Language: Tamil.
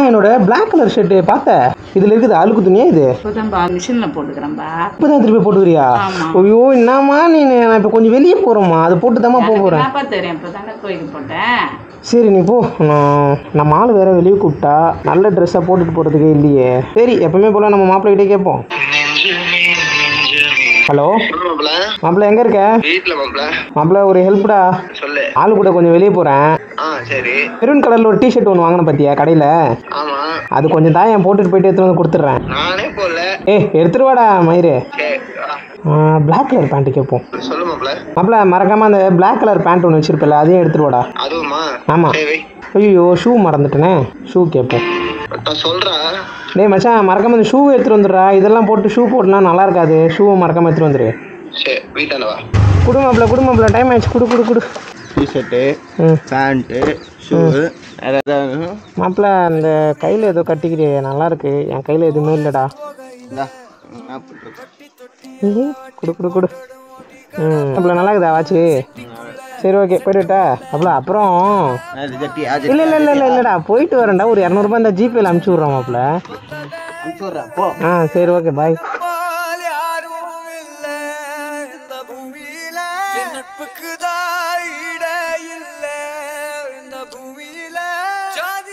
என்னோட பிளாக் கலர் ஷர்ட் பார்த்த இதுல இருக்குது அழுக்கு துணியா இது? மிஷின்ல போட்டுக்கிறேன்பா. இப்பதான் திருப்பி போட்டுக்கிறியா? ஐயோ என்னம்மா நீ, நான் இப்போ கொஞ்சம் வெளியே போறோம்மா, அதை போட்டு தாம்மா போகிறேன். தெரியும் இப்பதானே கோயிலுக்கு போட்டேன். சரி நீ போ. நம்ம ஆள் வேற வெளியே கூப்பிட்டா நல்ல ட்ரெஸ்ஸாக போட்டுட்டு போகிறதுக்கே இல்லையே. சரி எப்பவுமே போல நம்ம மாப்பிள்ளைகிட்டே கேட்போம். ஹலோ மாப்பிள்ள, எங்க இருக்க? வீட்ல மாப்பிள்ள ஒரு ஹெல்ப்டா. சொல்லு. ஆளு கூட கொஞ்சம் வெளியே போறேன். சரி. மெரூன் கலர்ல ஒரு டிஷர்ட் ஒன்று வாங்கின பத்தியா கடையில? ஆமா. அது கொஞ்சம் தான் என் போட்டுட்டு போயிட்டு எடுத்துட்டு வந்து கொடுத்துட்றேன். நானே போல. எடுத்துட்டு வாடா மயிறு. பிளாக் கலர் பேண்ட் கேட்போம். சொல்லு மாப்ள. மாப்பிள்ள மறக்காம அந்த பிளாக் கலர் பேண்ட் ஒன்று வச்சிருப்பல அதையும் எடுத்துட்டு வாடா. அதுவுமா? ஆமா. ஐயோ ஷூ மறந்துட்டேனே. ஷூ கேட்போம். சொல்றேன். டேய் மச்சான் மறக்காம இந்த ஷூ எடுத்துட்டு வந்துடுறா. இதெல்லாம் போட்டு ஷூ போட்டுலாம் நல்லா இருக்காது. ஷூவை மறக்காம எடுத்துட்டு வந்துரு. சரி வீட்டாண்ட வா. குடும்பம்ல டைம் ஆயிடுச்சு. குடு. T shirt, pant, shoe. மாப்பிள்ள அந்த கையில் ஏதோ கட்டிக்கிட்டே நல்லா இருக்கு. என் கையில் எதுவுமே இல்லைடா. குடு. மாப்பிள்ள நல்லா இருக்குதா வாட்சி? சரி ஓகே போயிட்டுட்டா. அப்புறம் இல்லைடா போயிட்டு வரேன்டா. ஒரு 200 இந்த ஜிபேல அனுப்பிச்சி விட்றேன் மாப்பிள்ள. சரி ஓகே பாய்.